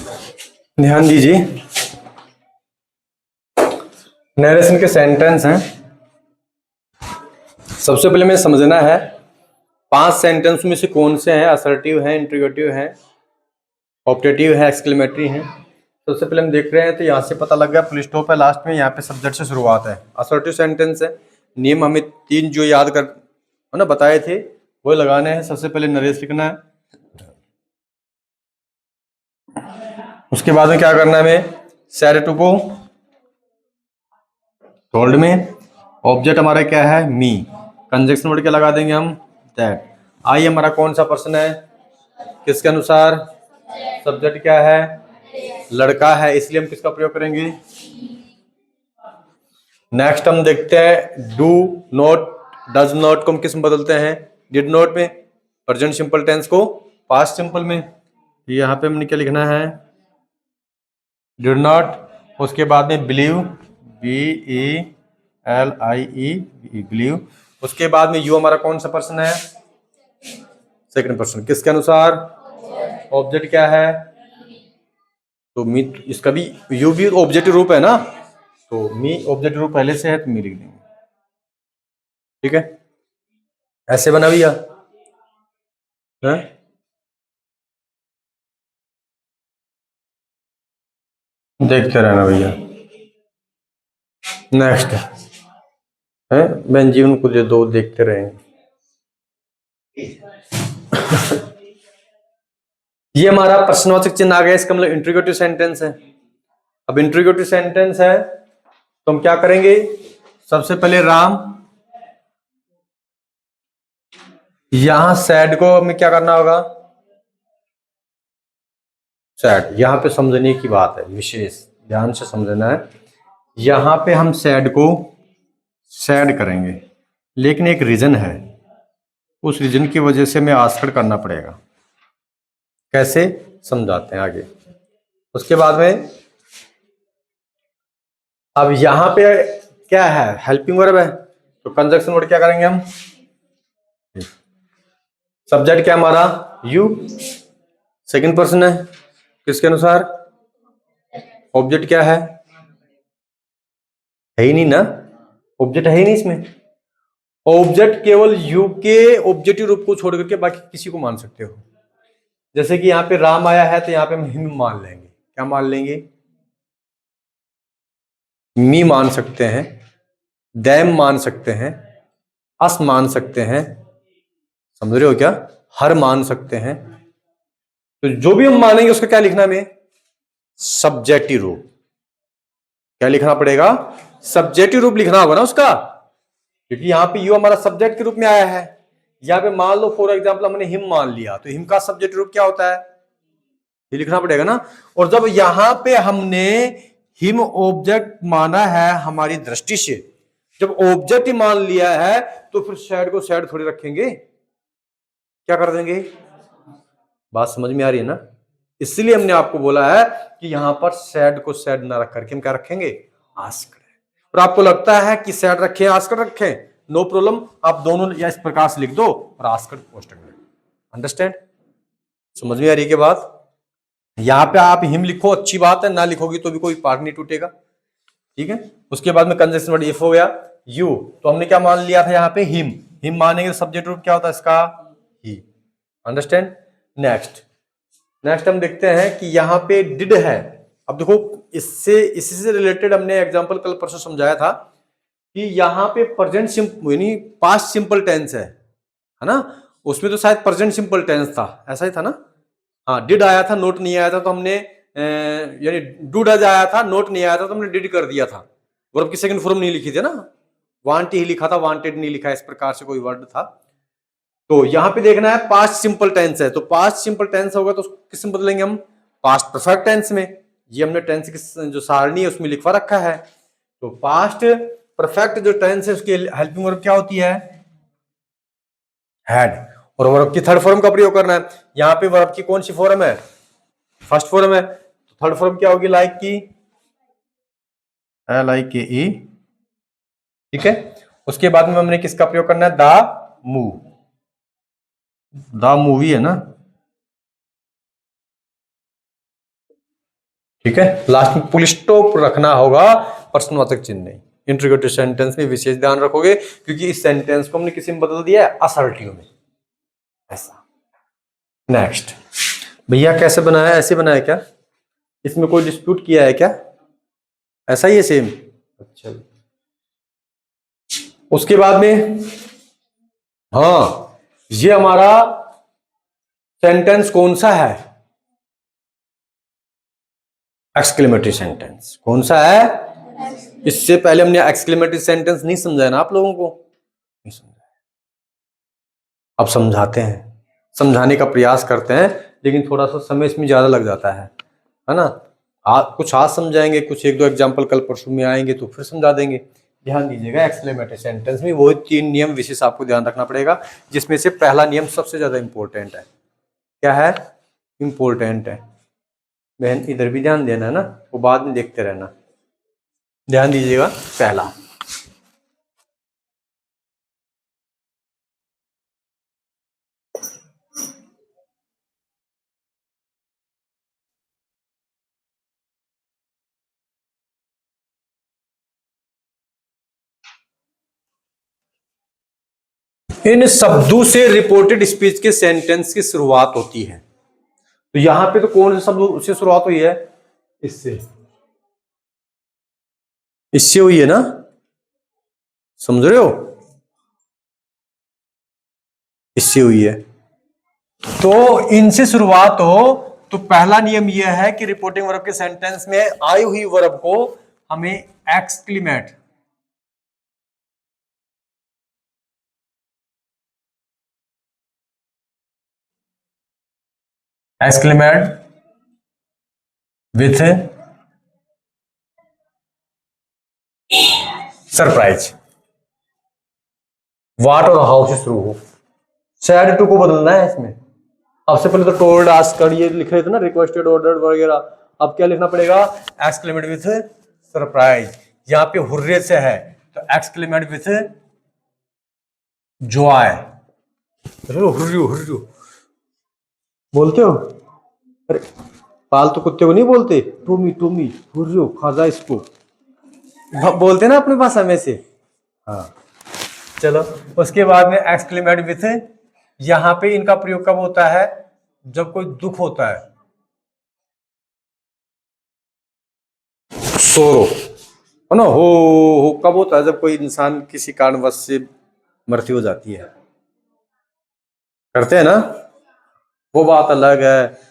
ध्यान दीजिए, नरेशन के सेंटेंस हैं। सबसे पहले हमें समझना है 5 सेंटेंस में से कौन से हैं, असर्टिव हैं, इंट्रोगेटिव हैं, ऑप्टेटिव है, एक्सक्लेमेटरी हैं। सबसे पहले हम देख रहे हैं तो यहाँ से पता लग गया, फुल स्टॉप है लास्ट में, यहाँ पे सब्जेक्ट से शुरुआत है। असर्टिव सेंटेंस है, नियम हमें 3 जो याद कर है ना बताए थे वो लगाने हैं। सबसे पहले नरेश लिखना है, उसके बाद में क्या करना है हमें, सैड टू को टोल्ड में, ऑब्जेक्ट हमारा क्या है मी, कंजक्शन वर्ड क्या लगा देंगे हम दैट। आई हमारा कौन सा पर्सन है, किसके अनुसार, सब्जेक्ट क्या है लड़का है, इसलिए हम किसका प्रयोग करेंगे। नेक्स्ट हम देखते हैं डू नॉट, डज नॉट को हम किस में बदलते हैं, डिड नॉट में, प्रेजेंट सिंपल टेंस को पास्ट सिंपल में। यहाँ पे हमने क्या लिखना है, डिड नॉट, उसके बाद में बिलीव, BELIE बिलीव, उसके बाद में यू हमारा कौन सा पर्सन है, सेकंड पर्सन, किसके अनुसार, ऑब्जेक्ट क्या है तो मी, इसका भी यू भी ऑब्जेक्टिव रूप है ना, तो मी ऑब्जेक्टिव रूप पहले से है तो मी लिख देंगे। ठीक है, ऐसे बना भैया है? देखते रहना भैया। नेक्स्ट है मैं जीवन को दे दो, देखते रहेंगे। ये हमारा प्रश्नवाचक चिन्ह आ गया, इसका मतलब इंट्रोगेटिव सेंटेंस है। अब इंट्रोगेटिव सेंटेंस है तो हम क्या करेंगे, सबसे पहले राम, यहां सैड को हमें क्या करना होगा, सैड, यहां पे समझने की बात है, विशेष ध्यान से समझना है। यहां पे हम सैड को सैड करेंगे, लेकिन एक रीजन है, उस रीजन की वजह से हमें आस्कर करना पड़ेगा। कैसे समझाते हैं आगे। उसके बाद में अब यहां पे क्या है, हेल्पिंग वर्ब है, तो कंजक्शन वर्ड क्या करेंगे हम, सब्जेक्ट क्या हमारा यू, सेकंड पर्सन है किसके अनुसार, ऑब्जेक्ट क्या है ही नहीं ना, ऑब्जेक्ट है ही नहीं इसमें, ऑब्जेक्ट केवल यू के ऑब्जेक्टिव रूप को छोड़ करके बाकी किसी को मान सकते हो। जैसे कि यहाँ पे राम आया है तो यहाँ पे हम हिम मान लेंगे, क्या मान लेंगे, मी मान सकते हैं, दैम मान सकते हैं, अस मान सकते हैं, समझ रहे हो क्या, हर मान सकते हैं। तो जो भी हम मानेंगे उसका क्या लिखना हमें, सब्जेक्टिव रूप, क्या लिखना पड़ेगा, सब्जेक्टिव रूप लिखना होगा ना उसका, क्योंकि यहां पे यू हमारा सब्जेक्ट के रूप में आया है। यहां पे मान लो फॉर एग्जांपल हमने हिम मान लिया, तो हिम का सब्जेक्टिव रूप क्या होता है, ये लिखना पड़ेगा ना। और जब यहां पे हमने हिम ऑब्जेक्ट माना है हमारी दृष्टि से, जब ऑब्जेक्ट ही मान लिया है तो फिर सैड को सैड थोड़ी रखेंगे, क्या कर देंगे, बात समझ में आ रही है ना। इसलिए हमने आपको बोला है कि यहां पर सैड को सैड ना रख करके हम क्या रखेंगे, आस्कर। और आपको लगता है कि सैड रखें आस्कर रखें, नो प्रॉब्लम, आप दोनों या इस प्रकार से लिख दो और आस्कर पोस्ट कर दो। अंडरस्टैंड, समझ में आ रही है बात। यहां पे आप हिम लिखो अच्छी बात है, ना लिखोगी तो भी कोई पार्ट नहीं टूटेगा। ठीक है, उसके बाद में कंजक्शन वर्ड इफ हो गया, यू, तो हमने क्या मान लिया था यहाँ पे हिम, हिम मानेंगे तो सब्जेक्ट रूप क्या होता है इसका, ही। अंडरस्टैंड। नेक्स्ट हम देखते हैं कि यहाँ पे डिड है। अब देखो इसी से रिलेटेड हमने एग्जांपल कल परसों समझाया था कि यहाँ पे प्रेजेंट सिंपल यानी पास्ट सिंपल टेंस है ना, उसमें तो शायद प्रेजेंट सिंपल टेंस था, ऐसा ही था ना। हाँ, डिड आया था नोट नहीं आया था, तो हमने यानी डू डज आया था नोट नहीं आया था तो हमने डिड कर दिया था, वर्ब की सेकंड फॉर्म नहीं लिखी थी ना, वांट ही लिखा था, वांटेड नहीं लिखा, इस प्रकार से कोई वर्ड था। तो यहां पे देखना है पास्ट सिंपल टेंस है, तो पास्ट सिंपल टेंस होगा तो किस में बदलेंगे हम, पास्ट परफेक्ट टेंस में। ये हमने टेंस की जो सारणी है उसमें लिखवा रखा है। तो पास्ट परफेक्ट जो टेंस है उसकी हेल्पिंग वर्ब क्या होती है, हैड। और वर्ब की थर्ड फॉर्म का प्रयोग करना है। यहाँ पे वर्ब की कौन सी फॉर्म है, फर्स्ट फॉर्म है, तो थर्ड फॉर्म क्या होगी, लाइक की, LIKE। ठीक है, उसके बाद में हमने किसका प्रयोग करना है, द मूव, द मूवी है ना, ठीक है, लास्ट में पुल स्टॉप रखना होगा, प्रश्नवाचक चिन्ह नहीं। इंट्रोगेटिव सेंटेंस में विशेष ध्यान रखोगे, क्योंकि इस सेंटेंस को हमने किसी में बदल दिया है, असर्टिव में, ऐसा। नेक्स्ट, भैया कैसे बनाया, ऐसे बनाया क्या, इसमें कोई डिस्प्यूट किया है क्या, ऐसा ही है सेम। अच्छा, उसके बाद में हाँ, ये हमारा सेंटेंस कौन सा है, एक्सक्लेमेटरी सेंटेंस। कौन सा है, इससे पहले हमने एक्सक्लेमेटरी सेंटेंस नहीं समझाया ना आप लोगों को, नहीं समझाया, अब समझाते हैं, समझाने का प्रयास करते हैं, लेकिन थोड़ा सा समय इसमें ज्यादा लग जाता है ना। कुछ आज समझाएंगे, कुछ एक दो एग्जाम्पल कल परसों में आएंगे तो फिर समझा देंगे। ध्यान दीजिएगा, एक्सक्लेमेटरी सेंटेंस में वो 3 नियम विशेष आपको ध्यान रखना पड़ेगा, जिसमें से पहला नियम सबसे ज्यादा इंपॉर्टेंट है। क्या है, इंपॉर्टेंट है। बहन इधर भी ध्यान देना है ना, वो बाद में देखते रहना। ध्यान दीजिएगा, पहला, इन शब्दों से रिपोर्टेड स्पीच के सेंटेंस की शुरुआत होती है। तो यहां पे तो कौन से शब्द से शुरुआत हुई है, इससे, इससे हुई है ना, समझ रहे हो, इससे हुई है। तो इनसे शुरुआत हो तो पहला नियम यह है कि रिपोर्टिंग वर्ब के सेंटेंस में आई हुई वर्ब को हमें एक्सक्लेमेट, एक्सक्लेमेट विथ सरप्राइज, व्हाट और हाउ से शुरू हो। सैड टू को बदलना है इसमें। अब से पहले तो टोल्ड, आस्क्ड ये लिख रहे थे ना, रिक्वेस्टेड, ऑर्डर्ड वगैरह। अब क्या लिखना पड़ेगा, एक्सक्लेमेट विथ सरप्राइज। यहां पे हुर्रे से है तो एक्सक्लेमेट विथ जॉय। हुर्रू हुर्रू बोलते हो, अरे पालतू कुत्ते को नहीं बोलते, टूमी टूमी हुर्रू, खाजा इसको बोलते ना अपनी भाषा में से। हाँ, चलो उसके बाद में एक्सक्लेमेट विथ, यहां पे इनका प्रयोग कब होता है, जब कोई दुख होता है, सोरो, है ना, हो कब होता है, जब कोई इंसान किसी कारणवश से मृत्यु हो जाती है, करते हैं ना, वो बात अलग है।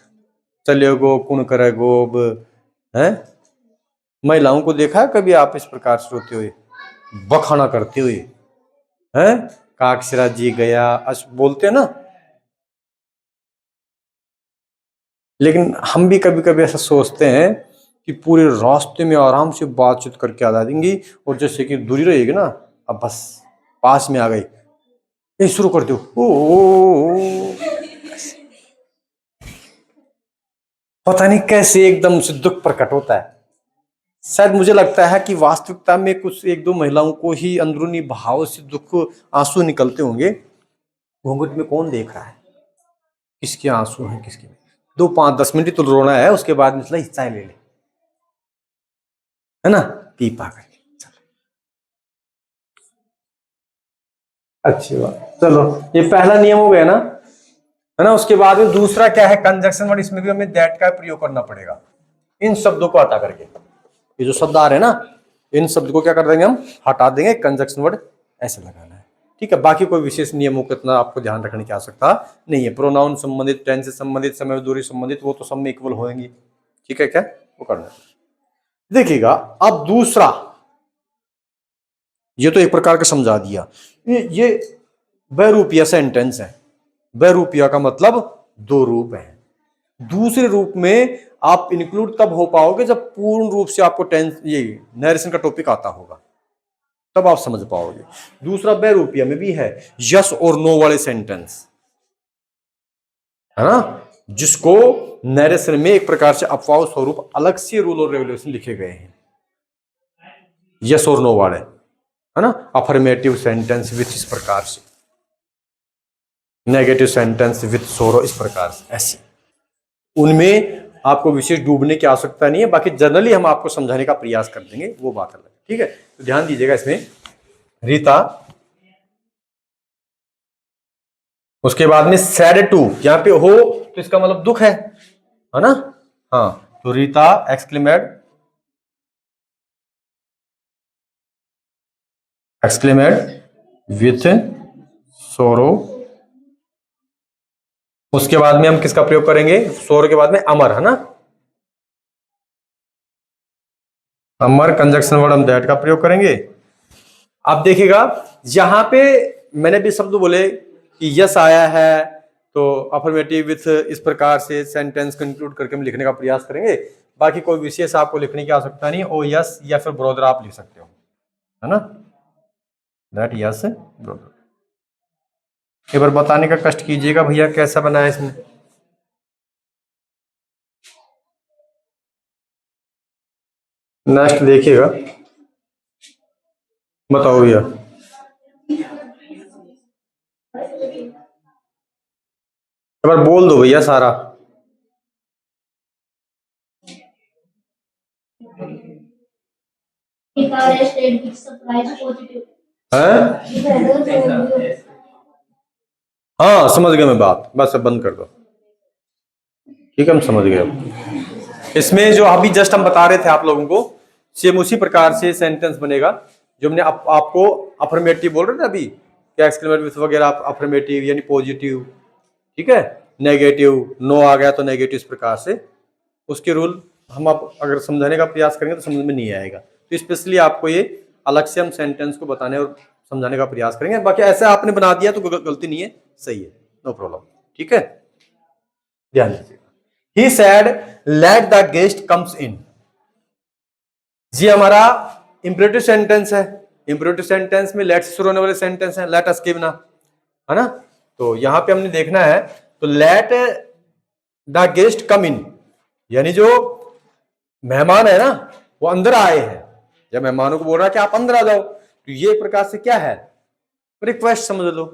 चलेगो कुण करेगो, है, महिलाओं को देखा है कभी आप इस प्रकार से रोते हुए, बखाना करते हुए, हैं, काकसरा जी गया बोलते हैं ना। लेकिन हम भी कभी कभी ऐसा सोचते हैं कि पूरे रास्ते में आराम से बातचीत करके आ जाएंगी, और जैसे कि दूरी रहेगी ना, अब बस पास में आ गई, ये शुरू कर दो, ओ, पता नहीं कैसे एकदम से दुख प्रकट होता है। शायद मुझे लगता है कि वास्तविकता में कुछ एक दो महिलाओं को ही अंदरूनी भाव से दुख आंसू निकलते होंगे। घूंघट में कौन देख रहा है, किसके आंसू हैं किसके, 2-5-10 मिनट तो रोना है, उसके बाद में हिस्सा ले ले, है ना, पी पा कर। अच्छी बात, चलो ये पहला नियम हो गया ना, है ना। उसके बाद में दूसरा क्या है, कंजक्शन वर्ड। इसमें भी हमें दैट का प्रयोग करना पड़ेगा, इन शब्दों को हटा करके। ये जो शब्द आ रहे हैं ना, इन शब्द को क्या कर देंगे, हम हटा देंगे, कंजक्शन वर्ड ऐसे लगाना है, ठीक है। बाकी कोई विशेष नियमों को इतना आपको ध्यान रखने की आवश्यकता नहीं है। प्रोनाउन संबंधित, टेंस से संबंधित, समय दूरी संबंधित, वो तो सब में इक्वल होंगी, ठीक है, क्या वो करना है। देखिएगा अब दूसरा, ये तो एक प्रकार का समझा दिया, ये बहुरूपिया सेंटेंस है। बहुरूपिया का मतलब दो रूप है। दूसरे रूप में आप इंक्लूड तब हो पाओगे जब पूर्ण रूप से आपको टेंस, ये नरेशन का टॉपिक आता होगा, तब आप समझ पाओगे। दूसरा बहुरूपिया में भी है, यस और नो वाले सेंटेंस, है ना, जिसको नरेशन में एक प्रकार से अपवाद स्वरूप अलग से रूल और रेगुलेशन लिखे गए हैं, यस और नो वाले, है ना। अफर्मेटिव सेंटेंस विथ इस प्रकार से, नेगेटिव सेंटेंस विथ सोरो इस प्रकार से, ऐसे उनमें आपको विशेष डूबने की आवश्यकता नहीं है, बाकी जनरली हम आपको समझाने का प्रयास कर देंगे, वो बात अलग है। ठीक है, तो ध्यान दीजिएगा इसमें रीता, उसके बाद में सैड टू, यहाँ पे हो तो इसका मतलब दुख है ना। हाँ, तो रीता एक्सक्लेमेड विथ सोरो। उसके बाद में हम किसका प्रयोग करेंगे, सोरो के बाद में अमर, है ना, अमर कंजक्शन वर्ड हम दैट का प्रयोग करेंगे। अब देखिएगा यहां पे मैंने भी शब्द बोले कि यस आया है, तो अफर्मेटिव विथ इस प्रकार से सेंटेंस कंक्लूड करके हम लिखने का प्रयास करेंगे। बाकी कोई विशेष आपको लिखने की आवश्यकता नहीं, ओ यस या फिर ब्रोदर आप लिख सकते हो, है ना, दैट यस ब्रोदर। एक बार बताने का कष्ट कीजिएगा भैया कैसा बना है इसमें। नेक्स्ट देखिएगा, बताओ भैया। एक बार बोल दो भैया सारा। हाँ समझ गया मैं बात, बस अब बंद कर दो। ठीक है, हम समझ गए। इसमें जो अभी जस्ट हम बता रहे थे आप लोगों को, सेम उसी प्रकार से सेंटेंस बनेगा जो हमने आपको अफर्मेटिव बोल रहे थे अभी, क्या एक्सक्लेमेटिव वगैरह, अफर्मेटिव यानी पॉजिटिव, ठीक है, नेगेटिव, नो आ गया तो नेगेटिव, इस प्रकार से उसके रूल हम आप अगर समझाने का प्रयास करेंगे तो समझ में नहीं आएगा। तो स्पेशली आपको ये अलग से हम सेंटेंस को बताने और समझाने का प्रयास करेंगे। बाकी ऐसा आपने बना दिया तो गलती नहीं है, सही है, नो प्रॉब्लम। ठीक है, ध्यान दीजिएगा। He said, let the guest comes in. ये हमारा इंपरेटिव सेंटेंस है। इंपरेटिव सेंटेंस में लेट से शुरू होने वाले सेंटेंस है, लेट अस गिव ना, है ना। तो यहां पे हमने देखना है, तो लेट द गेस्ट कम इन, यानी जो मेहमान है ना वो अंदर आए हैं, जब मेहमानों को बोल रहा है कि आप अंदर आ जाओ, तो ये एक प्रकार से क्या है, रिक्वेस्ट समझ लो,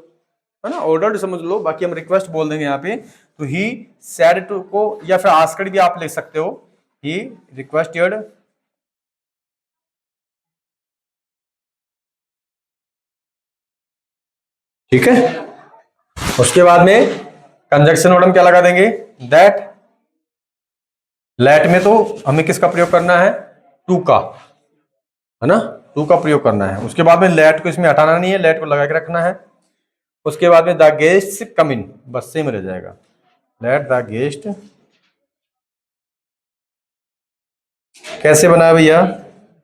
है ना, ऑर्डर समझ लो, बाकी हम रिक्वेस्ट बोल देंगे यहाँ पे। तो ही सैड टू को या फिर आस्क्ड भी आप लिख सकते हो, ही रिक्वेस्टेड ठीक है। उसके बाद में कंजक्शन वर्ड हम क्या लगा देंगे, दैट। लेट में तो हमें किसका प्रयोग करना है, टू का, है ना, टू का प्रयोग करना है। उसके बाद में लेट को इसमें हटाना नहीं है, लेट को लगा के रखना है। उसके बाद में द गेस्ट कम इन, बस सेम रह जाएगा, लेट द गेस्ट। कैसे बना भैया,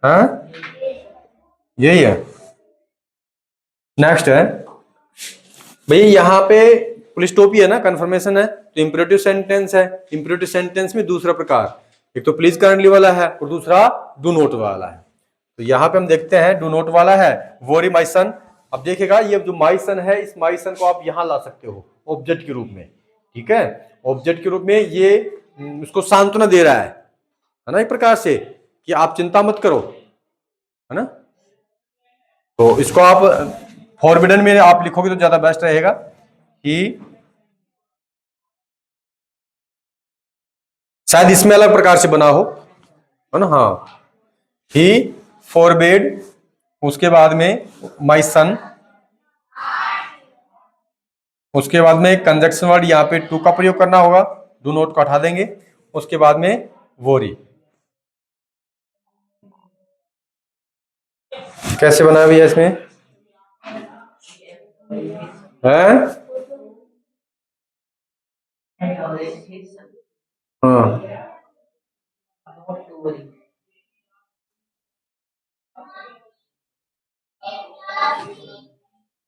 हाँ यही है। नेक्स्ट है भैया, यहां पे पुलिस टोपी है ना, कंफर्मेशन है, तो इंपरेटिव सेंटेंस है। इंपरेटिव सेंटेंस में दूसरा प्रकार, एक तो प्लीज करंटली वाला है और दूसरा डू नोट वाला है। तो यहां पे हम देखते हैं डू नोट वाला है, वोरी माई सन। अब देखिएगा ये जो माई सन है, इस माई सन को आप यहां ला सकते हो ऑब्जेक्ट के रूप में, ठीक है, ऑब्जेक्ट के रूप में ये उसको सांत्वना दे रहा है ना, एक प्रकार से कि आप चिंता मत करो, है ना। तो इसको आप फॉरबिडन में आप लिखोगे तो ज्यादा बेस्ट रहेगा कि शायद इसमें अलग प्रकार से बना हो, है ना। हाँ, ही फॉरबिड, उसके बाद में माई सन, उसके बाद में कंजक्शन वर्ड यहां पे टू का प्रयोग करना होगा, डू नोट को हटा देंगे। उसके बाद में वोरी, कैसे बना भैया इसमें, है हाँ,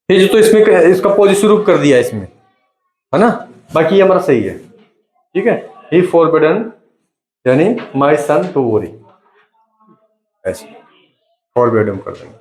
फिर तो इसमें इसका पोजिशन शुरू कर दिया इसमें, है ना, बाकी ये हमारा सही है। ठीक है, ही फॉरबिडन यानी माई सन टू वोरी, ऐसे फॉरबिडन कर देंगे।